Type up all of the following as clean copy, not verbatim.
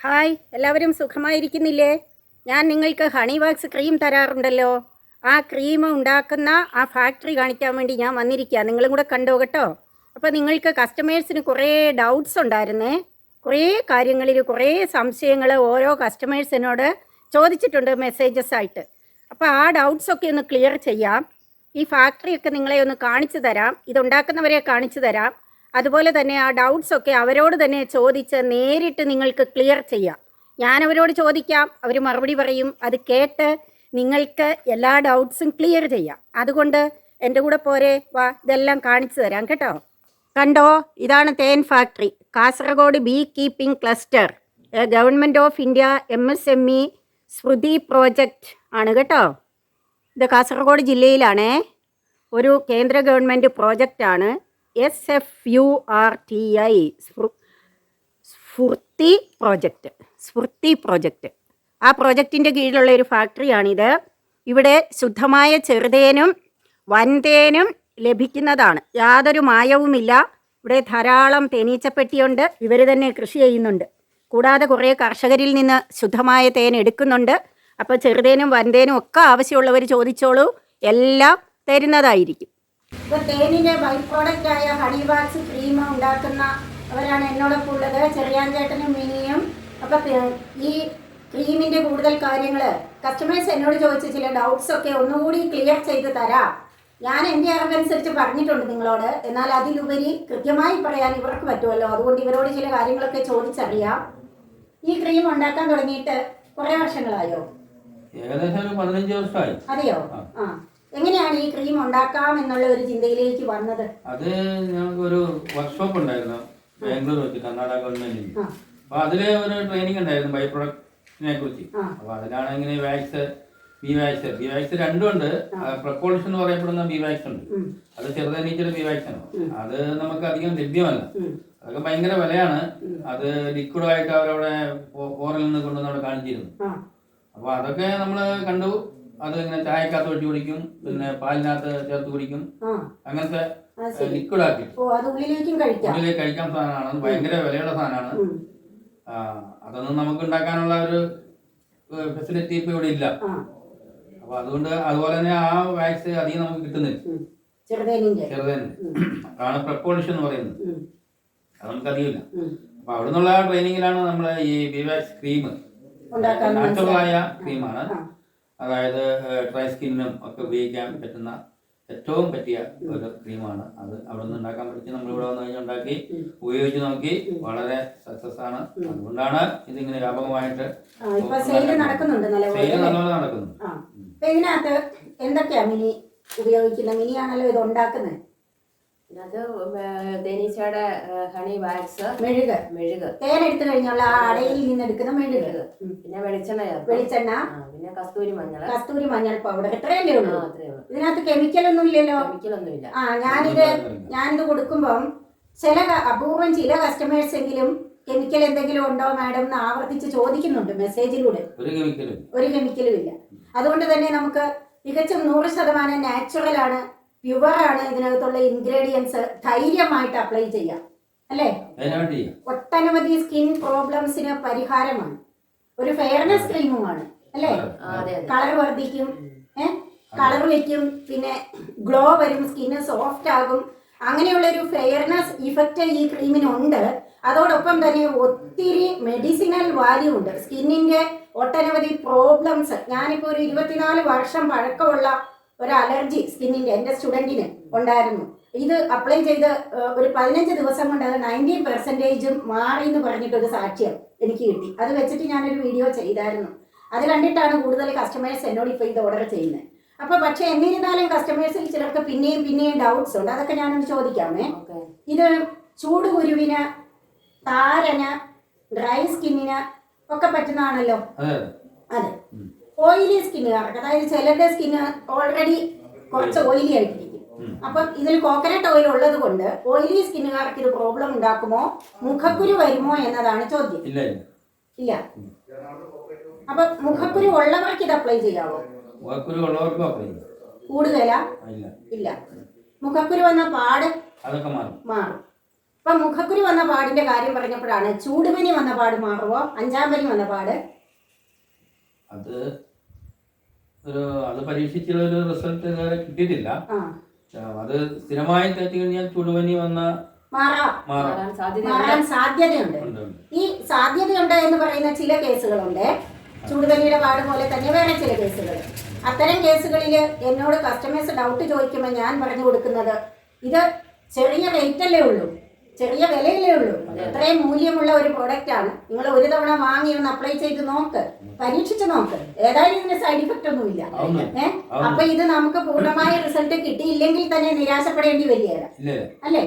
Hi, എല്ലാവരും സുഖമായിരിക്കുന്നില്ലേ? ഞാൻ നിങ്ങൾക്ക് ഹണി വാക്സ് ക്രീം തരാറുണ്ടല്ലോ. ആ ക്രീം ഉണ്ടാക്കുന്ന ആ ഫാക്ടറി കാണിക്കാൻ വേണ്ടി ഞാൻ വന്നിരിക്കുക. നിങ്ങളും കൂടെ കണ്ടോ കേട്ടോ. അപ്പോൾ നിങ്ങൾക്ക് കസ്റ്റമേഴ്സിന് കുറേ ഡൗട്ട്സ് ഉണ്ടായിരുന്നേ. കുറേ കാര്യങ്ങളിൽ കുറേ സംശയങ്ങൾ ഓരോ കസ്റ്റമേഴ്സിനോട് ചോദിച്ചിട്ടുണ്ട് മെസ്സേജസ് ആയിട്ട്. അപ്പോൾ ആ ഡൗട്ട്സൊക്കെ ഒന്ന് ക്ലിയർ ചെയ്യാം. ഈ ഫാക്ടറിയൊക്കെ നിങ്ങളെ ഒന്ന് കാണിച്ചു തരാം, ഇതുണ്ടാക്കുന്നവരെ കാണിച്ചു തരാം. അതുപോലെ തന്നെ ആ ഡൗട്ട്സൊക്കെ അവരോട് തന്നെ ചോദിച്ച് നേരിട്ട് നിങ്ങൾക്ക് ക്ലിയർ ചെയ്യാം. ഞാൻ അവരോട് ചോദിക്കാം, അവർ മറുപടി പറയും. അത് കേട്ട് നിങ്ങൾക്ക് എല്ലാ ഡൗട്ട്സും ക്ലിയർ ചെയ്യാം. അതുകൊണ്ട് എൻ്റെ കൂടെ പോരെ, വാ, ഇതെല്ലാം കാണിച്ചു തരാം കേട്ടോ. കണ്ടോ, ഇതാണ് തേൻ factory, Kasaragod bee keeping cluster, government of India MSME സ്മൃതി പ്രോജക്റ്റ് ആണ് കേട്ടോ. ഇത് കാസർഗോഡ് ജില്ലയിലാണേ. ഒരു കേന്ദ്ര ഗവൺമെൻറ് പ്രോജക്റ്റാണ്. SFURTI Sfurti project. ആ പ്രോജക്റ്റിൻ്റെ കീഴിലുള്ള ഒരു ഫാക്ടറിയാണിത്. ഇവിടെ ശുദ്ധമായ ചെറുതേനും വൻതേനും ലഭിക്കുന്നതാണ്. യാതൊരു മായവുമില്ല. ഇവിടെ ധാരാളം തേനീച്ചപ്പെട്ടിയുണ്ട്. ഇവർ തന്നെ കൃഷി ചെയ്യുന്നുണ്ട്. കൂടാതെ കുറേ കർഷകരിൽ നിന്ന് ശുദ്ധമായ തേൻ എടുക്കുന്നുണ്ട്. അപ്പോൾ ചെറുതേനും വൻതേനും ഒക്കെ ആവശ്യമുള്ളവർ ചോദിച്ചോളൂ, എല്ലാം തരുന്നതായിരിക്കും. ഇപ്പോൾ തേനിൻ്റെ ബൈ പ്രോഡക്റ്റായ ഹണി വാക്സ് ക്രീം ഉണ്ടാക്കുന്ന അവരാണ് എന്നോടൊപ്പം ഉള്ളത്, ചെറിയാൻ ചേട്ടനും മിനിയും. അപ്പോൾ ഈ ക്രീമിൻ്റെ കൂടുതൽ കാര്യങ്ങൾ കസ്റ്റമേഴ്സ് എന്നോട് ചോദിച്ച ചില ഡൗട്ട്സൊക്കെ ഒന്നുകൂടി ക്ലിയർ ചെയ്ത് തരാം. ഞാൻ എൻ്റെ അറിവനുസരിച്ച് പറഞ്ഞിട്ടുണ്ട് നിങ്ങളോട്. എന്നാൽ അതിലുപരി കൃത്യമായി പറയാൻ ഇവർക്ക് പറ്റുമല്ലോ. അതുകൊണ്ട് ഇവരോട് ചില കാര്യങ്ങളൊക്കെ ചോദിച്ചറിയാം. ഈ ക്രീം ഉണ്ടാക്കാൻ തുടങ്ങിയിട്ട് കുറേ വർഷങ്ങളായോ? ഏകദേശം 15 വർഷമായി. അതെയോ? ആ. എങ്ങനെയാണ് ഈ ക്രീം ഉണ്ടാക്കാം എന്നുള്ള ഒരു ചിന്തയിലേക്ക് വന്നത്? അത് ഞങ്ങൾക്ക് ഒരു വർക്ക്ഷോപ്പ് ഉണ്ടായിരുന്നു ബാംഗ്ലൂർ വെച്ച്, കർണാടക ഗവൺമെന്റിന്. അപ്പൊ അതില് ഒരു ട്രെയിനിങ് ഉണ്ടായിരുന്നു ബൈ പ്രൊഡക്റ്റിനെ കുറിച്ച്. അപ്പൊ അതിലാണ് ഇങ്ങനെ ബി വാക്സ് രണ്ടും ഉണ്ട്. പ്രപ്പോൾഷൻ എന്ന് പറയപ്പെടുന്ന ബി വാക്സ് ഉണ്ട്. അത് ചെറുതേനീച്ചയുടെ ബി വാക്സ് ആണ്. അത് നമുക്ക് അധികം ലഭ്യമല്ല. അതൊക്കെ ഭയങ്കര വിലയാണ്. അത് ലിക്വിഡായിട്ട് അവരവിടെ ഫോറിൽ നിന്ന് കൊണ്ടുവന്ന് അവിടെ കാണിച്ചിരുന്നു. അപ്പൊ അതൊക്കെ നമ്മള് കണ്ടു. അത് ഇങ്ങനെ ചായക്കകത്ത് ഒഴിച്ച് കുടിക്കും, പിന്നെ പാലിനകത്ത് ചേർത്ത് കുടിക്കും. അങ്ങനത്തെ ലിക്വിഡ് ആക്കി ഉള്ളിലേക്ക് കഴിക്കാൻ സാധനമാണ്. ഭയങ്കര വിലയുള്ള സാധനമാണ്. അതൊന്നും നമുക്ക് ഉണ്ടാക്കാനുള്ള ഒരു ഫെസിലിറ്റി ഇപ്പൊ ഇവിടെ ഇല്ല. അപ്പൊ അതുകൊണ്ട് അതുപോലെ തന്നെ ആ വാക്സ് അധികം നമുക്ക് കിട്ടുന്നില്ല. ചെറുതേന് അതാണ് പ്രപ്പോളിഷൻ എന്ന് പറയുന്നത്. അത് നമുക്ക് അധികമില്ല. അപ്പൊ അവിടെ നിന്നുള്ള ട്രെയിനിങ്ങിലാണ് നമ്മള് ഈ ബി വാക്സ് ക്രീം, നാച്ചുറലായ ക്രീമാണ്. അതായത് ഡ്രൈ സ്കിന്നിനും ഒക്കെ ഉപയോഗിക്കാൻ പറ്റുന്ന ഏറ്റവും പറ്റിയ ഒരു ക്രീമാണ്. അത് അവിടെ നിന്ന് ഉണ്ടാക്കാൻ പഠിച്ച് നമ്മളിവിടെ വന്നു കഴിഞ്ഞാൽ ഉണ്ടാക്കി ഉപയോഗിച്ച് നോക്കി വളരെ സക്സസ് ആണ്. അതുകൊണ്ടാണ് ഇതിങ്ങനെ വ്യാപകമായിട്ട് സെയിൽ നല്ലപോലെ നടക്കുന്നു. ഇതിനകത്ത് എന്തൊക്കെയാ മിനി ഉപയോഗിക്കുന്നത്? മിനിയാണല്ലോ ഇത് ഉണ്ടാക്കുന്നത്. ഇതിനകത്ത് തേനീച്ചയുടെ ഹണി വാക്സ്, മെഴുക് തേൻ എടുത്തു കഴിഞ്ഞുള്ള അടയിൽ നിന്ന് എടുക്കുന്ന മെഴുക്, പിന്നെ വെളിച്ചെണ്ണ, പിന്നെ കസ്തൂരി മഞ്ഞൾ പൗഡർ. ഇത്രയല്ലേ ഉള്ളൂ. ഇതിനകത്ത് കെമിക്കലൊന്നും ഇല്ലല്ലോ. ഞാനിത് കൊടുക്കുമ്പം അപൂർവം ചില കസ്റ്റമേഴ്സ് എങ്കിലും കെമിക്കൽ എന്തെങ്കിലും ഉണ്ടോ മാഡം എന്ന് ആവർത്തിച്ച് ചോദിക്കുന്നുണ്ട് മെസ്സേജിലൂടെ. ഒരു കെമിക്കലും ഇല്ല. അതുകൊണ്ട് തന്നെ നമുക്ക് തികച്ചും 100% നാച്ചുറൽ ആണ്, പ്യുവറാണ്. ഇതിനകത്തുള്ള ഇൻഗ്രീഡിയൻസ് ധൈര്യമായിട്ട് അപ്ലൈ ചെയ്യാം അല്ലേ? ഒട്ടനവധി സ്കിൻ പ്രോബ്ലംസിന് പരിഹാരമാണ്. ഒരു ഫെയർനെസ് ക്രീമുമാണ് അല്ലേ? കളർ വർദ്ധിക്കും, കളർ വയ്ക്കും, പിന്നെ ഗ്ലോ വരും, സ്കിന്ന് സോഫ്റ്റ് ആകും. അങ്ങനെയുള്ള ഒരു ഫെയർനെസ് ഇഫക്റ്റ് ഈ ക്രീമിനുണ്ട്. അതോടൊപ്പം തന്നെ ഒത്തിരി മെഡിസിനൽ വാല്യൂ ഉണ്ട്. സ്കിന്നിന്റെ ഒട്ടനവധി പ്രോബ്ലംസ്, ഞാനിപ്പോൾ ഒരു 24 വർഷം പഴക്കമുള്ള ഒരു അലർജി സ്കിന്നിന്റെ എൻ്റെ സ്റ്റുഡൻറ്റിന് ഉണ്ടായിരുന്നു. ഇത് അപ്ലൈ ചെയ്ത് ഒരു 15 ദിവസം കൊണ്ട് അത് 90% മാറി എന്ന് പറഞ്ഞിട്ടൊരു സാക്ഷ്യം എനിക്ക് കിട്ടി. അത് വെച്ചിട്ട് ഞാനൊരു വീഡിയോ ചെയ്തായിരുന്നു. അത് കണ്ടിട്ടാണ് കൂടുതൽ കസ്റ്റമേഴ്സ് എന്നോട് ഇപ്പോൾ ഇത് ഓർഡർ ചെയ്യുന്നത്. അപ്പോൾ പക്ഷേ എന്നിരുന്നാലും കസ്റ്റമേഴ്സിൽ ചിലർക്ക് പിന്നെയും ഡൗട്ട്സ് ഉണ്ട്. അതൊക്കെ ഞാനൊന്ന് ചോദിക്കാമേ. ഇത് ചൂട് കുരുവിന്, താരന്, ഡ്രൈ സ്കിന്നിന് ഒക്കെ പറ്റുന്നതാണല്ലോ. അതെ. ഓയിലി സ്കിന്നുകാർക്ക്, അതായത് ചിലരുടെ സ്കിന്ന് ഓൾറെഡി കുറച്ച് ഓയിലി ആയിട്ടിരിക്കും. അപ്പം ഇതിൽ കോക്കനട്ട് ഓയിൽ ഉള്ളത് കൊണ്ട് ഓയിലി സ്കിന്നുകാർക്ക് ഇത് പ്രോബ്ലം ഉണ്ടാക്കുമോ, മുഖക്കുരു വരുമോ എന്നതാണ് ചോദ്യം. ഇല്ല. അപ്പൊ മുഖക്കുരു ഉള്ളവർക്ക് ഇത് അപ്ലൈ ചെയ്യാവോ? കൂടുതലാ? ഇല്ല. മുഖക്കുരു വന്ന പാട് മാറും. ഇപ്പൊ മുഖക്കുരു വന്ന പാടിന്റെ കാര്യം പറഞ്ഞപ്പോഴാണ് ചൂടുപനി വന്ന പാട് മാറുമോ, 5-ാം പനി വന്ന പാട്? അത് പരീക്ഷിച്ചുള്ള ഒരു റിസൾട്ട് ഇതുവരെ കിട്ടിയിട്ടില്ല. അത് സ്ഥിരമായി തേച്ച് കഴിഞ്ഞാൽ ചൂടുപനി വന്ന മാറാൻ സാധ്യതയുണ്ട്. ഈ സാധ്യതയുണ്ട് എന്ന് പറയുന്ന ചില കേസുകളുണ്ട്. ചൂടുപനിയുടെ പാട് പോലെ തന്നെ വേറെ ചില കേസുകൾ. അത്തരം കേസുകളിൽ എന്നോട് കസ്റ്റമേഴ്സ് ഡൗട്ട് ചോദിക്കുമ്പോൾ ഞാൻ പറഞ്ഞു കൊടുക്കുന്നത്, ഇത് ചെറിയ റേറ്റല്ലേ ഉള്ളൂ, ചെറിയ വിലയിലേ ഉള്ളൂ, ഇത്രയും മൂല്യമുള്ള ഒരു പ്രൊഡക്റ്റ് ആണ്. നിങ്ങൾ ഒരു തവണ വാങ്ങി ഒന്ന് അപ്ലൈ ചെയ്ത് നോക്ക്, പരീക്ഷിച്ച് നോക്ക്. ഏതായാലും ഇതിന് സൈഡ് ഇഫക്റ്റ് ഒന്നുമില്ല. അപ്പൊ ഇത് നമുക്ക് പൂർണ്ണമായ റിസൾട്ട് കിട്ടിയില്ലെങ്കിൽ തന്നെ നിരാശപ്പെടേണ്ടി വരികയാണ്, അല്ലേ?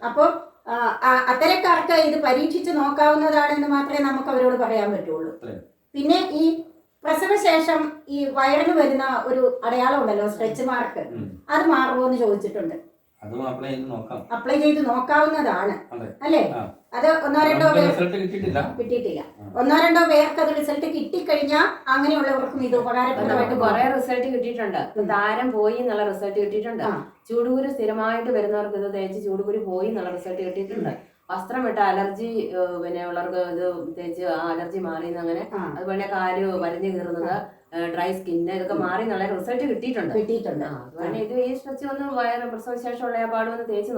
അപ്പൊ അത്തരക്കാർക്ക് ഇത് പരീക്ഷിച്ച് നോക്കാവുന്നതാണെന്ന് മാത്രമേ നമുക്ക് അവരോട് പറയാൻ പറ്റുള്ളൂ. പിന്നെ ഈ പ്രസവശേഷം ഈ വയറിന് വരുന്ന ഒരു അടയാളം ഉണ്ടല്ലോ, സ്ട്രെച്ച് മാർക്ക്, അത് മാറുമോ എന്ന് ചോദിച്ചിട്ടുണ്ട്. അപ്ലൈ ചെയ്ത് നോക്കാവുന്നതാണ്, അല്ലേ? അത് 1-2 പേർ കിട്ടിയിട്ടില്ല. 1-2 പേർക്ക് അത് റിസൾട്ട് കിട്ടിക്കഴിഞ്ഞാൽ അങ്ങനെയുള്ളവർക്കും ഇത് ഉപകാരപ്രദമായിട്ട് കുറെ റിസൾട്ട് കിട്ടിയിട്ടുണ്ട്. താരം പോയി എന്നുള്ള റിസൾട്ട് കിട്ടിയിട്ടുണ്ട്. ചൂടുകുരു സ്ഥിരമായിട്ട് വരുന്നവർക്ക് ഇത് തേച്ച് ചൂടുകുരു പോയി എന്നുള്ള റിസൾട്ട് കിട്ടിയിട്ടുണ്ട്. വസ്ത്രം ഇട്ട അലർജി ഉള്ളവർക്ക് ഇത് തേച്ച് അലർജി മാറിയെന്ന്, അങ്ങനെ അതുപോലെ കാല് വലിഞ്ഞു കീറുന്നത്, ഡ്രൈ സ്കിന്ന്, ഇതൊക്കെ മാറി നല്ല റിസൾട്ട് കിട്ടിയിട്ടുണ്ട്. അതുപോലെ ഇത് ഈ സ്ട്രെച്ച് ഒന്ന് വയറ് പ്രസവശേഷമുള്ള പാടൊന്ന് തേച്ച്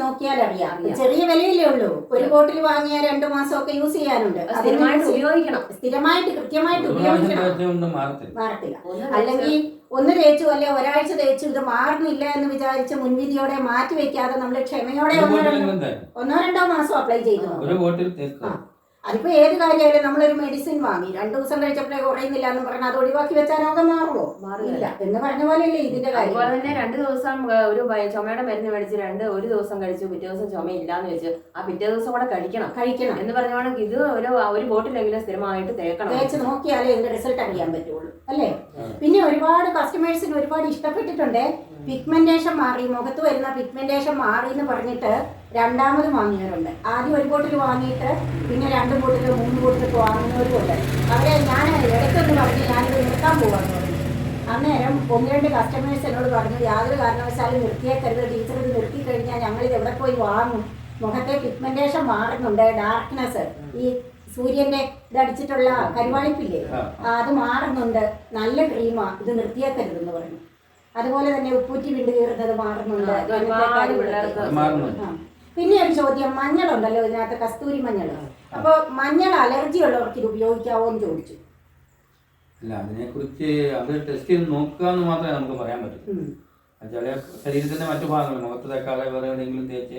നോക്കിയാൽ അറിയാം. ചെറിയ വിലയിലേ ഉള്ളൂ. ഒരു ബോട്ടിൽ വാങ്ങിയാൽ 2 മാസമൊക്കെ യൂസ് ചെയ്യാനുണ്ട്. സ്ഥിരമായിട്ട് ഉപയോഗിക്കണം, സ്ഥിരമായിട്ട് കൃത്യമായിട്ട് ഉപയോഗിക്കണം, മാറത്തില്ല. അല്ലെങ്കിൽ ഒന്ന് തേച്ചു അല്ലെ ഒരാഴ്ച തേച്ചു ഇത് മാറുന്നില്ല എന്ന് വിചാരിച്ച് മുൻവിധിയോടെ മാറ്റി വെക്കാതെ നമ്മൾ ക്ഷമയോടെ 1-2 മാസം അപ്ലൈ ചെയ്തു. അതിപ്പോ ഏത് കാര്യമായാലും നമ്മളൊരു മെഡിസിൻ വാങ്ങി 2 ദിവസം കഴിച്ചപ്പോഴേ കുറയുന്നില്ല എന്ന് പറഞ്ഞാൽ അത് ഒഴിവാക്കി വെച്ചാൽ രോഗം മാറുമോ? മാറില്ല എന്ന് പറഞ്ഞ പോലെയല്ലേ ഇതിന്റെ കാര്യം. അതുപോലെ തന്നെ 2 ദിവസം ഒരു ചുമയുടെ മരുന്ന് മേടിച്ച് ഒരു ദിവസം കഴിച്ചു, പിറ്റേ ദിവസം ചുമയില്ലാന്ന് വെച്ച് ആ പിറ്റേ ദിവസം കൂടെ കഴിക്കണം എന്ന് പറഞ്ഞാണെങ്കിൽ ഇത് ഒരു ബോട്ടിലെങ്കിലും സ്ഥിരമായിട്ട് തേച്ച് നോക്കിയാലേ ഇതിന്റെ റിസൾട്ട് അറിയാൻ പറ്റുള്ളൂ, അല്ലേ? പിന്നെ ഒരുപാട് കസ്റ്റമേഴ്സിന് ഒരുപാട് ഇഷ്ടപ്പെട്ടിട്ടുണ്ട്. പിഗ്മെന്റേഷൻ മാറി, മുഖത്ത് വരുന്ന പിഗ്മെന്റേഷൻ മാറി എന്ന് പറഞ്ഞിട്ട് 2ാമത് വാങ്ങിയവരുണ്ട്. ആദ്യം ഒരു ബോട്ടിൽ വാങ്ങിയിട്ട് പിന്നെ 2 ബോട്ടിൽ 3 ബോട്ടിലൊക്കെ വാങ്ങുന്നവരുമുണ്ട്. അവരെ ഞാൻ ഇടയ്ക്കൊന്ന് പറഞ്ഞ് ഞാനിത് നിർത്താൻ പോകാമെന്ന് പറഞ്ഞു. അന്നേരം 1-2 കസ്റ്റമേഴ്സ് എന്നോട് പറഞ്ഞു, യാതൊരു കാരണവശാലും നിർത്തിയേക്കരുത്, ടീച്ചർ ഇത് നിർത്തി കഴിഞ്ഞാൽ ഞങ്ങളിത് എവിടെ പോയി വാങ്ങും, മുഖത്തെ പിഗ്മെന്റേഷൻ മാറുന്നുണ്ട്, ഡാർക്ക്നെസ്, ഈ സൂര്യന്റെ ഇതടിച്ചിട്ടുള്ള കരുവാളിപ്പില്ലേ അത് മാറുന്നുണ്ട്, നല്ല ക്രീമാ, ഇത് നിർത്തിയേക്കരുതെന്ന് പറഞ്ഞു. അതുപോലെ തന്നെ ഉപ്പൂറ്റി വിണ്ട് കീറുന്നത് മാറുന്നുണ്ട്. പിന്നെ ഒരു ചോദ്യം, മഞ്ഞളുണ്ടല്ലോ ഇതിനകത്ത്, കസ്തൂരി മഞ്ഞൾ. അപ്പൊ മഞ്ഞൾ അലർജി ഉള്ളവർക്ക് ഇത് ഉപയോഗിക്കാവോ എന്ന് ചോദിച്ചു. അതിനെ കുറിച്ച് അത് ടെസ്റ്റ് ചെയ്ത് നോക്കുക എന്ന് മാത്രമേ നമുക്ക് പറയാൻ പറ്റൂ. ചില ശരീരത്തിന്റെ മറ്റു ഭാഗങ്ങൾ മുഖത്തേക്കാളെ വേറെ എവിടെയെങ്കിലും തേച്ച്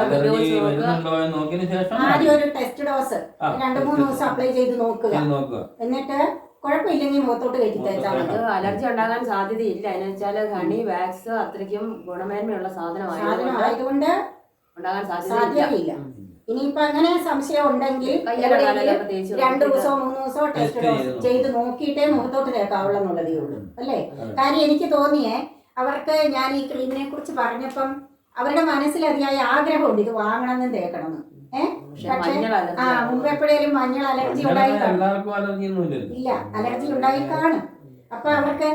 അലർജി വരുന്നുണ്ടോ എന്ന് നോക്കിയതിനു ശേഷം ആദ്യം ഒരു ടെസ്റ്റ് ഡോസ് 2-3 ദിവസം അപ്ലൈ ചെയ്ത് നോക്കുക. എന്നിട്ട് കുഴപ്പമില്ലെങ്കിൽ മുഖത്തോട്ട് കയറ്റി തേച്ചാൽ മതി. അലർജി ഉണ്ടാകാൻ സാധ്യതയില്ല. എന്ന് വെച്ചാൽ ഹണി വാക്സ് അത്രയ്ക്കും ഗുണമേന്മയുള്ള സാധനമായതുകൊണ്ട് ഉണ്ടാകാൻ സാധ്യതയില്ല. ഇനിയിപ്പോ അങ്ങനെ സംശയം ഉണ്ടെങ്കിൽ 2 ദിവസമോ 3 ദിവസമോ ടെസ്റ്റ് ഡോസ് ചെയ്ത് നോക്കിയിട്ടേ മുഖത്തോട്ട് തേക്കാവുള്ളൂ എന്നുള്ളതേ ഉള്ളൂ, അല്ലേ? കാര്യം എനിക്ക് തോന്നിയേ അവർക്ക് ഞാൻ ഈ ക്രീമിനെ കുറിച്ച് പറഞ്ഞപ്പം അവരുടെ മനസ്സിൽ അതിയായ ആഗ്രഹമുണ്ട് ഇത് വാങ്ങണമെന്നും തേക്കണമെന്ന്. മുമ്പ് എപ്പോഴേലും മഞ്ഞൾ അലർജി ഉണ്ടായി ഇല്ല, അലർജി ഉണ്ടായി കാണും. അപ്പൊ അവർക്ക്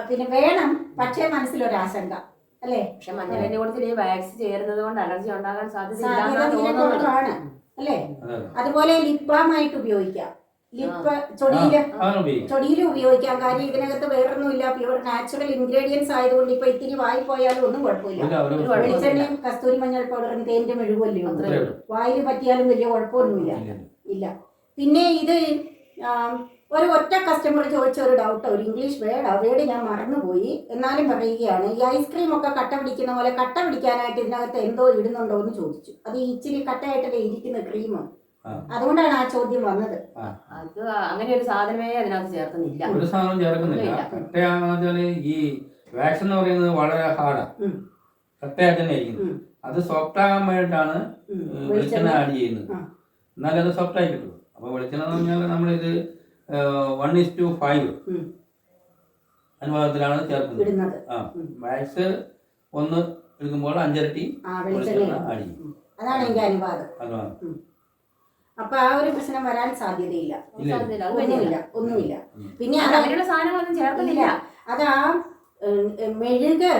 പിന്നെ വേണം, പക്ഷേ മനസ്സിലൊരാശങ്ക, അല്ലേ? പക്ഷെ മഞ്ഞളിന്റെ കൂട്ടത്തിൽ ഈ വാക്സ് ചേരുന്നത് കൊണ്ട് അലർജി ഉണ്ടാകാൻ സാധ്യത അല്ലേ? അതുപോലെ ലിപ് ബാം ആയിട്ട് ഉപയോഗിക്കാം. ലിപ്പ് ചൊടിയില് ഉപയോഗിക്കാം. കാര്യം ഇതിനകത്ത് വേറൊന്നുമില്ല, പ്യുവർ നാച്ചുറൽ ഇൻഗ്രീഡിയൻസ് ആയതുകൊണ്ട് ഇപ്പൊ ഇത്തിരി വായി പോയാലും ഒന്നും കുഴപ്പമില്ല. വെളിച്ചെണ്ണയും കസ്തൂരി മഞ്ഞൾ പൗഡറും തേന്റെ മെഴുകുമല്ലേ, വായിൽ പറ്റിയാലും വലിയ കുഴപ്പമൊന്നുമില്ല. ഇല്ല. പിന്നെ ഇത് ഒരു ഒറ്റ കസ്റ്റമർ ചോദിച്ച ഒരു ഡൗട്ട്, ഒരു ഇംഗ്ലീഷ് വേർഡ് ഞാൻ മറന്നുപോയി, എന്നാലും പറയുകയാണ്. ഈ ഐസ്ക്രീം ഒക്കെ കട്ട പിടിക്കുന്ന പോലെ കട്ട പിടിക്കാനായിട്ട് ഇതിനകത്ത് എന്തോ ഇടുന്നുണ്ടോ എന്ന് ചോദിച്ചു. അത് ഇച്ചിരി കട്ടയായിട്ടല്ലേ ഇരിക്കുന്ന ക്രീം, അതുകൊണ്ടാണ് ആ ചോദ്യം വന്നത്. അത് അങ്ങനെ ഒരു സാധനമേ അതിനകത്ത് ചേർക്കുന്നില്ല, ഒരു സാധനം ചേർക്കുന്നില്ല. ഈ വാക്സ് എന്ന് പറയുന്നത് വളരെ ഹാർഡാണ്, കട്ടയായിട്ട് തന്നെ ആയിരിക്കും. അത് സോഫ്റ്റ് ആകാൻ വേണ്ടിയിട്ടാണ് വെളിച്ചെണ്ണ ആഡ് ചെയ്യുന്നത്, എന്നാലും അത് സോഫ്റ്റ് ആയി കിട്ടും. അപ്പൊ വെളിച്ചെണ്ണ എന്ന് പറഞ്ഞാൽ നമ്മളിത് 1:5 അനുപാതത്തിലാണ് ചേർക്കുന്നത്. വാക്സ് 1 എടുക്കുമ്പോൾ 5 ഇരട്ടി വെളിച്ചെണ്ണ ആഡ് ചെയ്യും. അതാണ് എന്റെ അനുപാതം. അപ്പൊ ആ ഒരു പ്രശ്നം വരാൻ സാധ്യതയില്ല, ഒന്നുമില്ല. പിന്നെ അങ്ങനെയുള്ള സാധനങ്ങളൊന്നും ചേർക്കുന്നില്ല. അതാ മെഴുക്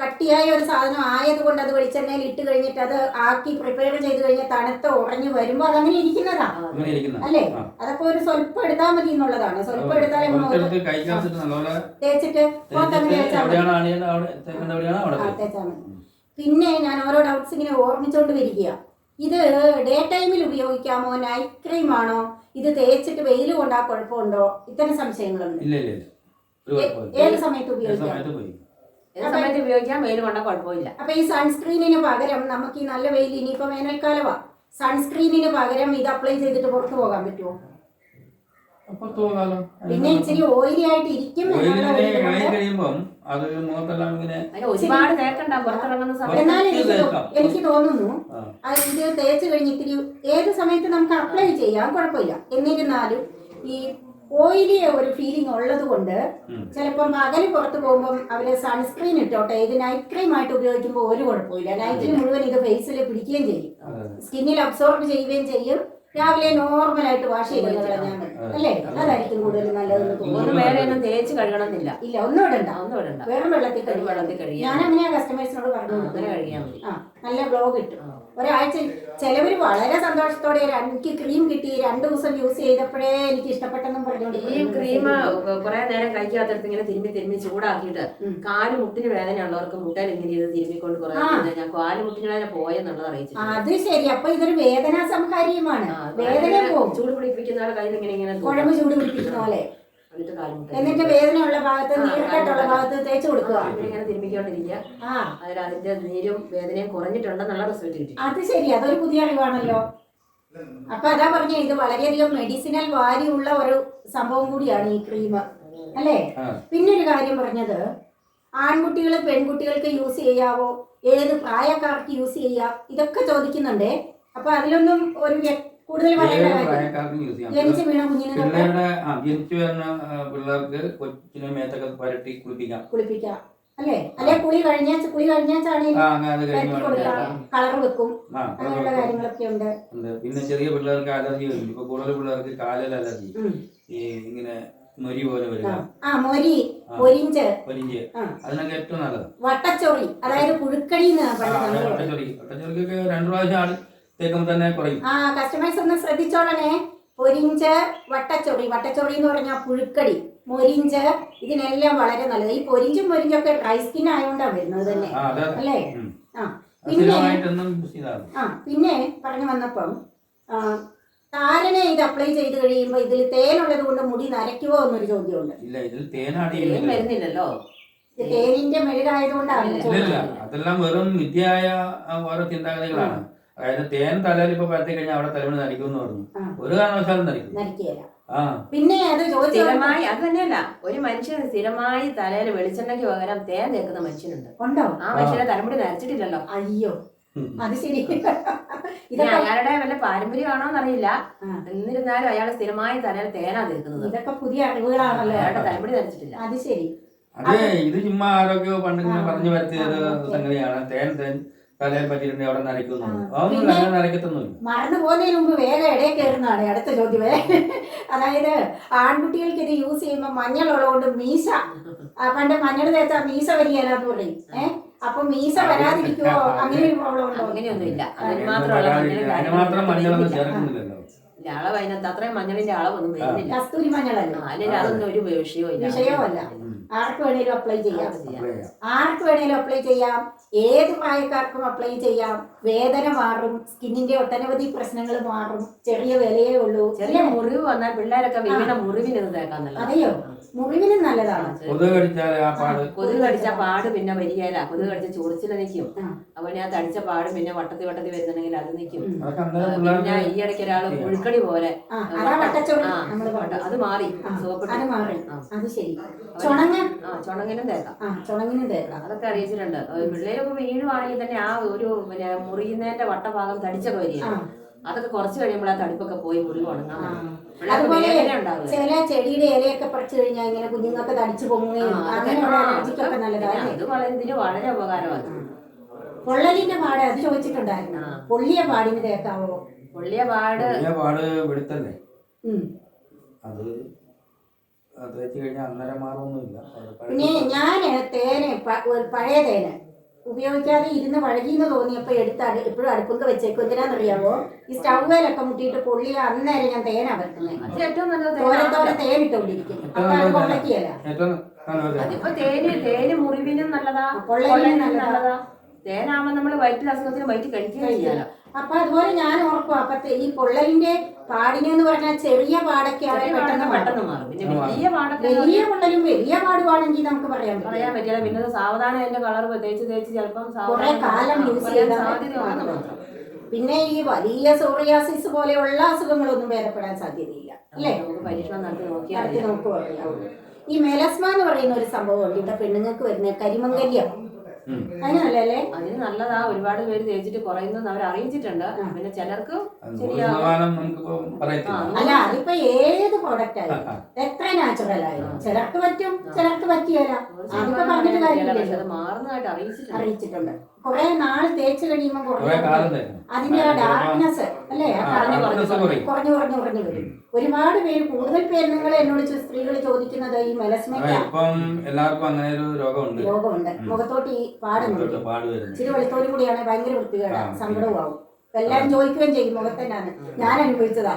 കട്ടിയായ ഒരു സാധനം ആയതുകൊണ്ട് അത് വെളിച്ചെണ്ണയിൽ ഇട്ട് കഴിഞ്ഞിട്ട് അത് ആക്കി പ്രിപ്പയർ ചെയ്ത് കഴിഞ്ഞാൽ തണുത്ത് ഉറഞ്ഞു വരുമ്പോൾ അതങ്ങനെ ഇരിക്കുന്നതാ അല്ലേ? അതൊക്കെ ഒരു സ്വല്പം എടുത്താൽ മതി എന്നുള്ളതാണ്. സ്വല്പം എടുത്താലേ തേച്ചിട്ട് തേച്ചാൽ മതി. പിന്നെ ഞാൻ ഓരോ ഡൗട്ട്സ് ഇങ്ങനെ ഓർമ്മിച്ചുകൊണ്ട് വരിക. ഇത് ഡേ ടൈമിൽ ഉപയോഗിക്കാമോ, നൈറ്റ് ക്രീം ആണോ, ഇത് തേച്ചിട്ട് വെയിൽ കൊണ്ടാ കുഴപ്പമുണ്ടോ, ഇത്തരം സംശയങ്ങളുണ്ട്. ഏത് സമയത്ത് ഉപയോഗിക്കാം, വെയിൽ കൊണ്ടാ കുഴപ്പമില്ല. അപ്പൊ ഈ സൺസ്ക്രീനിന് പകരം നമുക്ക് ഈ നല്ല വെയിൽ, ഇനിയിപ്പോ വേനൽക്കാലമാ, സൺസ്ക്രീനിന് പകരം ഇത് അപ്ലൈ ചെയ്തിട്ട് പുറത്തു പോകാൻ പറ്റുമോ? പിന്നെ ഇച്ചിരി ഓയിലി ആയിട്ട് ഇരിക്കും. എന്നാലും എനിക്ക് തോന്നുന്നു ഇത് തേച്ച് കഴിഞ്ഞ് ഇത്തിരി ഏത് സമയത്ത് നമുക്ക് അപ്ലൈ ചെയ്യാൻ കുഴപ്പമില്ല. എന്നിരുന്നാലും ഈ ഓയിലിയ ഒരു ഫീലിംഗ് ഉള്ളത് കൊണ്ട് ചിലപ്പോൾ പകല് പുറത്ത് പോകുമ്പോൾ അവര് സൺസ്ക്രീൻ ഇട്ടോട്ടെ, ഇത് നൈറ്റ് ക്രീം ആയിട്ട് ഉപയോഗിക്കുമ്പോൾ ഒരു കുഴപ്പമില്ല. നൈറ്റിൽ മുഴുവൻ ഇത് ഫേസിൽ പിടിക്കുകയും ചെയ്യും, സ്കിന്നിൽ അബ്സോർബ് ചെയ്യുകയും ചെയ്യും. രാവിലെ നോർമലായിട്ട് വാഷ് ചെയ്ത് കളഞ്ഞാൽ മതി അല്ലേ? അതായിരിക്കും കൂടുതൽ നല്ലതെന്ന് തോന്നുന്നു. വേറെ ഒന്നും തേച്ച് കഴുകണമെന്നില്ല. ഇല്ല, ഒന്നും ഇടണ്ട, വെറും വെള്ളത്തിൽ കഴുകി. ഞാൻ അങ്ങനെയാ കസ്റ്റമേഴ്സിനോട് പറഞ്ഞു കഴിയാൻ മതി. നല്ല ഗ്ലോ കിട്ടും. ഒരാഴ്ച ചിലവര് വളരെ സന്തോഷത്തോടെ എനിക്ക് ക്രീം കിട്ടി 2 ദിവസം യൂസ് ചെയ്തപ്പോഴേ എനിക്ക് ഇഷ്ടപ്പെട്ടെന്നും പറഞ്ഞോണ്ട് ഈ ക്രീം കുറെ നേരം കഴിക്കാത്തടത്ത് ഇങ്ങനെ തിരുമ്പി ചൂടാക്കിയിട്ട് കാല് മുട്ടിന് വേദനയുള്ളവർക്ക് മുട്ടയിൽ ഇങ്ങനെ ഇത് തിരുമ്മിക്കൊണ്ട് കുറെ ഞാൻ കാല് മുട്ടിന് വേദന പോയെന്നുള്ളത് അറിയിച്ചു. അത് ശരി. അപ്പൊ ഇതൊരു വേദനാ സംഹാരിയുമാണ്. വേദന പോകും. ചൂട് പിടിപ്പിക്കുന്ന കയ്യിൽ ഇങ്ങനെ കുഴമ്പ് ചൂട് പിടിപ്പിക്കുന്ന പോലെ എന്നിട്ട് വേദനയുള്ള ഭാഗത്ത് നീർക്കെട്ടുള്ള ഭാഗത്ത് തേച്ച് കൊടുക്കുക. ഇങ്ങനെ തിരുമ്മിക്കൊണ്ടിരിക്കുക. അതിന്റെ നീരും വേദനയും കുറഞ്ഞിട്ടുണ്ടെന്നുള്ള റിസൾട്ട് കിട്ടി. അത് ശരി, അതൊരു പുതിയ അറിവാണല്ലോ. അപ്പൊ അതാ പറഞ്ഞ ഇത് വളരെയധികം മെഡിസിനൽ വാല്യൂ ഉള്ള ഒരു സംഭവം കൂടിയാണ് ഈ ക്രീം അല്ലേ? പിന്നെ ഒരു കാര്യം പറഞ്ഞത്, ആൺകുട്ടികൾ പെൺകുട്ടികൾക്ക് യൂസ് ചെയ്യാവോ, ഏത് പ്രായക്കാർക്ക് യൂസ് ചെയ്യാം, ഇതൊക്കെ ചോദിക്കുന്നുണ്ടേ. അപ്പൊ അതിലൊന്നും ഒരു കൂടുതൽ ജനിച്ചു വീണ പിള്ളേർക്ക് കൊച്ചിനെ മേത്തൊക്കെ പരട്ടി കുളിപ്പിക്കാം അല്ലേ? അല്ലെ കുളി കഴിഞ്ഞാച്ചാണെങ്കിൽ കളർ വെക്കും, അങ്ങനെയുള്ള കാര്യങ്ങളൊക്കെ ഉണ്ട്. പിന്നെ ചെറിയ പിള്ളേർക്ക് അലർജി വരും. ഇപ്പൊ കൂടുതൽ പിള്ളേർക്ക് കാലിൽ അലർജി, ഇങ്ങനെ മൊരി പോലെ വരിക. പൊരിഞ്ച് അതിനൊക്കെ ഏറ്റവും നല്ലത് വട്ടച്ചൊറി, അതായത് പുഴുക്കടി. വട്ടച്ചൊറിക്കൊക്കെ 2 പ്രാവശ്യം തന്നെ കുറയും. കസ്റ്റമേഴ്സ് ഒന്ന് ശ്രദ്ധിച്ചോളണേ. പൊരിഞ്ച്, വട്ടച്ചൊറി എന്ന് പറഞ്ഞാൽ പുഴുക്കടി, മൊരിഞ്ച്, ഇതിനെല്ലാം വളരെ നല്ലത്. ഈ പൊരിഞ്ചും മൊരിഞ്ചൊക്കെ ഡ്രൈ സ്കിൻ ആയതുകൊണ്ടാണ് വരുന്നത് തന്നെ അല്ലേ? പിന്നെ പറഞ്ഞു വന്നപ്പം താരനെ ഇത് അപ്ലൈ ചെയ്ത് കഴിയുമ്പോ ഇതിൽ തേനുള്ളത് കൊണ്ട് മുടി നരയ്ക്കുവോ എന്നൊരു ചോദ്യമുണ്ട്. വരുന്നില്ലല്ലോ, തേനിന്റെ മെഴുകായതുകൊണ്ടാണ്. അതെല്ലാം വെറും വിദ്യയായ ഓരോ ചിന്താഗതികളാണ്. അതായത് തേൻ തലയിൽ ഇപ്പൊ പരത്തി കഴിഞ്ഞാൽ അവിടെ തലമുടി നരിക്കും പറഞ്ഞു. ഒരു കാരണവശാലും നരിക്കുകയില്ല. പിന്നെ അത് സ്ഥിരമായി അത് തന്നെയല്ല, ഒരു മനുഷ്യന് സ്ഥിരമായി തലയിൽ വെളിച്ചെണ്ണയ്ക്ക് പകരം തേൻ തേക്കുന്ന മനുഷ്യനുണ്ട്. ഉണ്ടോ? ആ മനുഷ്യനെ തലമുടി നരച്ചിട്ടില്ലല്ലോ. അയ്യോ, അത് ശരി. അയാളുടെ വല്ല പാരമ്പര്യമാണോന്നറിയില്ല. എന്നിരുന്നാലും അയാൾ സ്ഥിരമായി തലയിൽ തേനാ തേക്കുന്നത്. ഇതൊക്കെ പുതിയ അറിവുകളാണല്ലോ. അയാളുടെ തലമുടി നരച്ചിട്ടില്ല. അത് ശരി. അതെ, ഇത് ചുമ്മാ ആരോഗ്യ പണ്ടിങ്ങനെ പറഞ്ഞു വരുത്തിയത് സംഗതിയാണ്. തേൻ തലയിൽ പറ്റിയിട്ടുണ്ട് അവിടെ നരയ്ക്കുന്നു. അതൊന്നും നരക്കത്തൊന്നുമില്ല. മറന്നു പോകുന്നതിന് മുമ്പ് വേഗം ഇടയിൽ കയറുന്നതാണ് അടുത്ത ചോദ്യമേ. അതായത് ആൺകുട്ടികൾക്ക് ഇത് യൂസ് ചെയ്യുമ്പോൾ മഞ്ഞളുള്ളതുകൊണ്ട് മീശ, പണ്ട് മഞ്ഞൾ തേച്ചാൽ മീശ വരികയില്ലാന്ന് പറയും. അപ്പൊ മീശ വരാതിരിക്കുവോ? അങ്ങനെ ഒരു പ്രോബ്ലം ഉണ്ടോ? അങ്ങനെയൊന്നുമില്ല. അളവ് അതിനകത്ത് അത്രയും മഞ്ഞളിന്റെ അളവൊന്നും വരുന്നില്ല. കസ്തൂരി മഞ്ഞളല്ല, അതൊന്നും ഒരു വിഷയമല്ല. ആർക്ക് വേണേലും അപ്ലൈ ചെയ്യാം. ഏത് പ്രായക്കാർക്കും അപ്ലൈ ചെയ്യാം. വേദന മാറും, സ്കിന്നിന്റെ ഒട്ടനവധി പ്രശ്നങ്ങൾ മാറും. ചെറിയ വിലയേ ഉള്ളൂ. ചെറിയ മുറിവ് വന്നാൽ പിള്ളേരൊക്കെ വീണ മുറിവിന് തേക്കാൻ നല്ലതാണ്. അതെയോ? മുറിവിന് നല്ലതാണ്. കൊതുക് കടിച്ച പാട് പിന്നെ വരികയില്ല. കൊതുക് കടിച്ച ചൊറിച്ചിൽ നിൽക്കും. അതുപോലെ ഞാൻ തടിച്ച പാട് പിന്നെ വട്ടത്തി വരുന്നുണ്ടെങ്കിൽ അത് നിൽക്കും. പിന്നെ ഈ ഇടയ്ക്ക് ഒരാള് പുഴുക്കടി പോലെ അത് മാറി. ചുണങ്ങിനും തേക്കാം. അതൊക്കെ അറിയിച്ചിട്ടുണ്ട്. പിള്ളേരൊക്കെ വീഴുവാണെങ്കിൽ തന്നെ ആ ഒരു പിന്നെ മുറിയുന്നതിന്റെ വട്ടഭാഗം തടിച്ചൊക്കെ വരികയാണ്. അതൊക്കെ കുറച്ച് കഴിയുമ്പോൾ ആ തടിപ്പൊക്കെ പോയി മുറിവ് ഉണങ്ങാൻ. അതുപോലെ ചില ചെടിയുടെ ഇലയൊക്കെ പറിച്ചു കഴിഞ്ഞാൽ ഇങ്ങനെ കുഞ്ഞുങ്ങൾക്ക് തടിച്ചു പൊങ്ങുകയും അങ്ങനെയുള്ള അലർജിക്കൊക്കെ നല്ലതാണ്. ഇത് വളരെ ഉപകാരമാണ്. പൊള്ളലിന്റെ പാട് അത് ചോദിച്ചിട്ടുണ്ടായിരുന്നു. പൊള്ളിയ പാടിന് തേക്കാവോ? പൊള്ളിയ പാട് വെളുത്തല്ലേ, അത് തേച്ച് കഴിഞ്ഞാൽ അന്നേരം മാറൊന്നുമില്ല. പിന്നെ ഞാന് തേന് പഴയ തേന് ഉപയോഗിക്കാതെ ഇരുന്ന് വഴകിന്ന് തോന്നിയപ്പോൾ എടുത്ത് എപ്പോഴും അടുപ്പൊക്കെ വെച്ചേക്കും. എന്തിനാണെന്നറിയാമോ? ഈ സ്റ്റൗവേലൊക്കെ മുട്ടിയിട്ട് പൊള്ളിയ അന്നേരം ഞാൻ തേനാ വെക്കുന്നത്. അത് ഏറ്റവും നല്ലത് തോരത്തോടെ തേനിട്ടോണ്ടിരിക്കും. അപ്പൊ അത് പൊള്ളക്കിയല്ല. അതിപ്പോ തേന് മുറിവിനും നല്ലതാ, പൊള്ളലിനും നല്ലതാ. തേനാകുമ്പോ നമ്മള് വയറ്റിൽ അസുഖത്തിന് വയറ്റിൽ കഴിക്കുകയും ചെയ്യാലോ. അപ്പൊ അതുപോലെ ഞാൻ ഓർക്കും അപ്പത്തെ ഈ പൊള്ളലിന്റെ പാടിനെന്ന് പറഞ്ഞാൽ ചെറിയ പാടൊക്കെയാണ് പെട്ടെന്ന് മാറും. പിന്നെ വലിയ പാടൊക്കെ വലിയ പൊള്ളലും വലിയ പാടുവാണെങ്കിൽ നമുക്ക് പറയാൻ പറ്റില്ല. പിന്നെ സാവധാനം അതിന്റെ കളർ തേച്ച് ചിലപ്പം കുറെ കാലം യൂസ് ചെയ്യാൻ സാധ്യത. പിന്നെ ഈ വലിയ സോറിയാസിസ് പോലെയുള്ള അസുഖങ്ങളൊന്നും ഭേദപ്പെടാൻ സാധ്യതയില്ല അല്ലേ? നമുക്ക് പരീക്ഷണം നടത്തി നോക്കുക. ഈ മെലസ്മ എന്ന് പറയുന്ന ഒരു സംഭവമുണ്ട് ഇവിടെ പെണ്ണുങ്ങൾക്ക് വരുന്ന കരിമംഗല്യം. അതിനല്ലേ? അതിന് നല്ലതാ. ഒരുപാട് പേര് തേച്ചിട്ട് കുറയുന്നത് അവർ അറിയിച്ചിട്ടുണ്ട്. പിന്നെ ചിലർക്ക് അല്ല, അതിപ്പോ ഏത് പ്രോഡക്റ്റ് ആയാലും എത്ര നാച്ചുറൽ ആയാലും ചിലർക്ക് പറ്റും, ചിലർക്ക് പറ്റിയല്ല. അതിപ്പോ പറഞ്ഞിട്ട് കാര്യമില്ല. മാറുന്നതായിട്ട് അറിയിച്ചിട്ടുണ്ട്. കുറെ നാള് തേച്ച് കഴിയുമ്പോ അതിന്റെ ആ ഡാർക്ക്നെസ് അല്ലേ കുറഞ്ഞു വരും. ഒരുപാട് പേര്, കൂടുതൽ പേര് നിങ്ങൾ എന്നോട് സ്ത്രീകൾ ചോദിക്കുന്നത് ഈ മെലസ്മയ്ക്ക് രോഗമുണ്ട്. മുഖത്തോട്ട് ഈ പാടുന്നുണ്ട്. ഇച്ചിരി വെളുത്തോടു കൂടിയാണ് ഭയങ്കര വൃത്തികേടാ, സങ്കടവും ആവും. എല്ലാരും ചോദിക്കുകയും ചെയ്യും മുഖത്തന്നാണ്. ഞാൻ അനുഭവിച്ചതാ.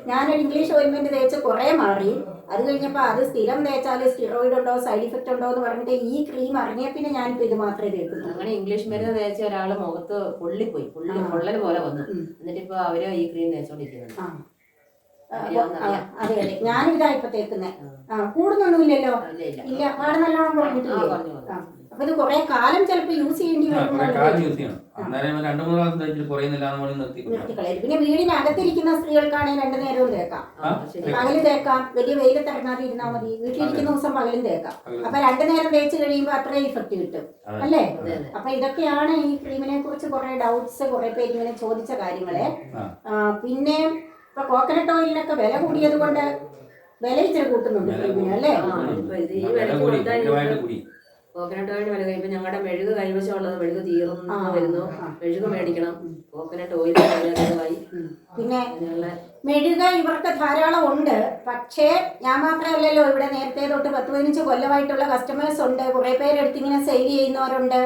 ഞാനൊരു ഇംഗ്ലീഷ് ഓയിൻമെന്റ് തേച്ച് കുറെ മാറി. അത് കഴിഞ്ഞപ്പോ അത് സ്ഥിരം തേച്ചാല് സ്റ്റിറോയിഡ് ഉണ്ടോ, സൈഡ് ഇഫക്റ്റ് ഉണ്ടോ എന്ന് പറഞ്ഞിട്ട് ഈ ക്രീം ഇറങ്ങിയ പിന്നെ ഞാനിപ്പോ ഇത് മാത്രമേ തേക്കുള്ളൂ. അങ്ങനെ ഇംഗ്ലീഷ് മരുന്ന് തേച്ച ഒരാള് മുഖത്ത് പൊള്ളിപ്പോയി, പൊള്ളൽ പോലെ വന്നു. എന്നിട്ടിപ്പോ അവര് ഈ ക്രീം തേച്ചോണ്ടിരിക്കുന്നത്. അതെ, ഞാനിതാ ഇപ്പൊ തേക്കുന്നേ. കൂടുന്നൊന്നുമില്ലല്ലോ. ഇല്ല, പാട് നല്ലോണം കുറഞ്ഞിട്ടില്ല. അപ്പൊ ഇത് കുറെ കാലം ചിലപ്പോ യൂസ് ചെയ്യേണ്ടി വരും. നിർത്തിക്കളയും. പിന്നെ വീടിനകത്തിരിക്കുന്ന സ്ത്രീകൾക്കാണെങ്കിൽ 2 നേരവും തേക്കാം. പകല് തേക്കാം, വലിയ വെയിലത്തിറങ്ങാതെ ഇരുന്നാൽ മതി. വീട്ടിലിരിക്കുന്ന ദിവസം പകലും തേക്കാം. അപ്പൊ 2 നേരം തേച്ച് കഴിയുമ്പോ അത്രയും ഇഫക്റ്റ് കിട്ടും അല്ലേ? അപ്പൊ ഇതൊക്കെയാണ് ഈ ക്രീമിനെ കുറിച്ച് കുറെ ഡൗട്ട്സ്, കുറെ പേര് ഇങ്ങനെ ചോദിച്ച കാര്യങ്ങളെ. പിന്നെ ഇപ്പൊ കോക്കനട്ട് ഓയിലിനൊക്കെ വില കൂടിയത് കൊണ്ട് വില ഇച്ചിരി കൂട്ടുന്നുണ്ട് ക്രീമിന് അല്ലേ? കോക്കനട്ട് ഓയിൽ വില കഴിയുമ്പോൾ ഞങ്ങളുടെ മെഴുക് കൈവശമുള്ളത് മെഴുക് തീർന്നു വരുന്നു. മെഴുക് മേടിക്കണം. കോക്കനട്ട് ഓയിൽ പിന്നെ മെഴുക ഇവർക്ക് ധാരാളം ഉണ്ട്. പക്ഷേ ഞാൻ മാത്രമല്ലല്ലോ, ഇവിടെ നേരത്തെ തൊട്ട് 10-15 കൊല്ലമായിട്ടുള്ള കസ്റ്റമേഴ്സ് ഉണ്ട്. കുറെ പേരെടുത്ത് ഇങ്ങനെ സെയിൽ ചെയ്യുന്നവരുണ്ട്.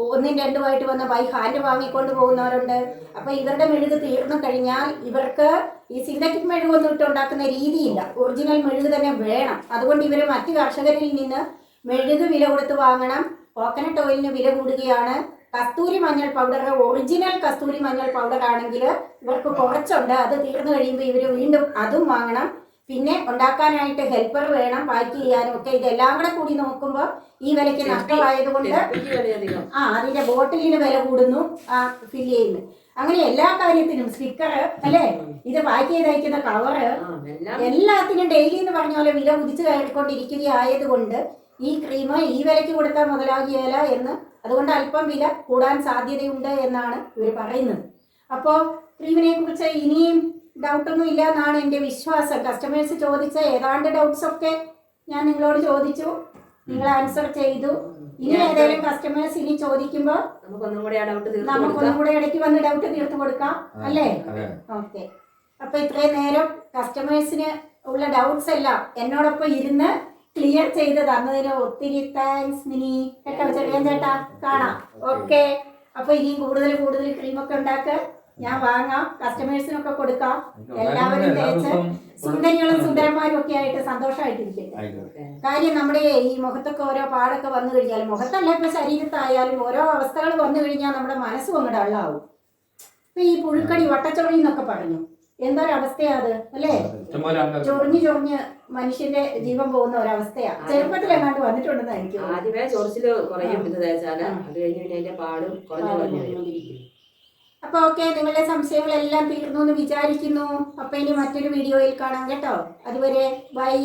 1-2 വന്ന് ബൈ ഹാൻഡ് വാങ്ങിക്കൊണ്ട് പോകുന്നവരുണ്ട്. അപ്പൊ ഇവരുടെ മെഴുക് തീർന്നു കഴിഞ്ഞാൽ ഇവർക്ക് ഈ സിന്തറ്റിക് മെഴുകൊന്നും ഇട്ട് ഉണ്ടാക്കുന്ന രീതിയില്ല. ഒറിജിനൽ മെഴുക് തന്നെ വേണം. അതുകൊണ്ട് ഇവർ മറ്റു കർഷകരിൽ നിന്ന് മെഴുക് വില കൊടുത്ത് വാങ്ങണം. കോക്കനട്ട് ഓയിലിന് വില കൂടുകയാണ്. കസ്തൂരി മഞ്ഞൾ പൗഡർ, ഒറിജിനൽ കസ്തൂരി മഞ്ഞൾ പൗഡർ ആണെങ്കിൽ ഇവർക്ക് കുറച്ചുണ്ട്. അത് തീർന്നു കഴിയുമ്പോൾ ഇവർ വീണ്ടും അതും വാങ്ങണം. പിന്നെ ഉണ്ടാക്കാനായിട്ട് ഹെൽപ്പർ വേണം, പാക്ക് ചെയ്യാനും ഒക്കെ. ഇതെല്ലാം കൂടെ കൂടി നോക്കുമ്പോൾ ഈ വിലയ്ക്ക് നഷ്ടമായതുകൊണ്ട് അതിന്റെ ബോട്ടിലിന് വില കൂടുന്നു, ഫില്ല് ചെയ്യുന്നു. അങ്ങനെ എല്ലാ കാര്യത്തിനും സ്റ്റിക്കർ അല്ലേ, ഇത് പാക്ക് ചെയ്ത് അയക്കുന്ന കവറ്, എല്ലാത്തിനും ഡെയിലി എന്ന് പറഞ്ഞ പോലെ വില കുതിച്ചു കയറിക്കൊണ്ടിരിക്കുകയായതുകൊണ്ട് ഈ ക്രീം ഈ വിലയ്ക്ക് കൊടുത്താൽ മുതലാകിയല്ല എന്ന്, അതുകൊണ്ട് അല്പം വില കൂടാൻ സാധ്യതയുണ്ട് എന്നാണ് ഇവർ പറയുന്നത്. അപ്പോൾ ക്രീമിനെ കുറിച്ച് ഇനിയും ഡൗട്ടൊന്നും ഇല്ല എന്നാണ് എൻ്റെ വിശ്വാസം. കസ്റ്റമേഴ്സ് ചോദിച്ച ഏതാണ്ട് ഡൗട്ട്സ് ഒക്കെ ഞാൻ നിങ്ങളോട് ചോദിച്ചു, നിങ്ങൾ ആൻസർ ചെയ്തു. ഇനി ഏതെങ്കിലും കസ്റ്റമേഴ്സ് ഇനി ചോദിക്കുമ്പോൾ നമുക്കൊന്നും കൂടെ ഇടയ്ക്ക് വന്ന് ഡൗട്ട് തീർത്തു കൊടുക്കാം അല്ലേ? ഓക്കെ. അപ്പൊ ഇത്രയും നേരം കസ്റ്റമേഴ്സിന് ഉള്ള ഡൗട്ട്സ് എല്ലാം എന്നോടൊപ്പം ഇരുന്ന് ക്ലിയർ ചെയ്ത് തന്നതിന് ഒത്തിരി താങ്ക്സ് മിനി. കേട്ടോ ചെറിയ ചേട്ടാ, കാണാം. ഓക്കെ. അപ്പൊ ഇനിയും കൂടുതൽ ക്രീമൊക്കെ ഉണ്ടാക്കുക, ഞാൻ വാങ്ങാം, കസ്റ്റമേഴ്സിനൊക്കെ കൊടുക്കാം. എല്ലാവരും തേച്ച് സുന്ദരികളും സുന്ദരന്മാരും ഒക്കെ ആയിട്ട് സന്തോഷമായിട്ടിരിക്കട്ടെ. കാര്യം നമ്മുടെ ഈ മുഖത്തൊക്കെ ഓരോ പാടൊക്കെ വന്നു കഴിഞ്ഞാൽ, മുഖത്തല്ല ഇപ്പൊ ശരീരത്തായാലും ഓരോ അവസ്ഥകൾ വന്നു കഴിഞ്ഞാൽ നമ്മുടെ മനസ്സും അങ്ങ് ഡള്ളാവും. ഇപ്പൊ ഈ പുഴുക്കടി, വട്ടച്ചൊറി എന്നൊക്കെ പറഞ്ഞു, എന്തൊരവസ്ഥയാ അത് അല്ലേ? ചൊറിഞ്ഞ് മനുഷ്യന്റെ ജീവൻ പോകുന്ന ഒരവസ്ഥയാ. ചെറുപ്പത്തിൽ എങ്ങാണ്ട് വന്നിട്ടുണ്ടെന്ന് എനിക്ക്. ആദ്യമേ ചൊറിച്ചില് കുറയും ഇത് തേച്ചാല്, അത് കഴിഞ്ഞ് പിന്നെ അതിന്റെ പാടും കുറഞ്ഞുകൊണ്ടിരിക്കും. അപ്പൊ ഓക്കെ, നിങ്ങളുടെ സംശയങ്ങളെല്ലാം തീർന്നു എന്ന് വിചാരിക്കുന്നു. അപ്പൊ ഇനി മറ്റൊരു വീഡിയോയിൽ കാണാം കേട്ടോ. അതുവരെ ബൈ.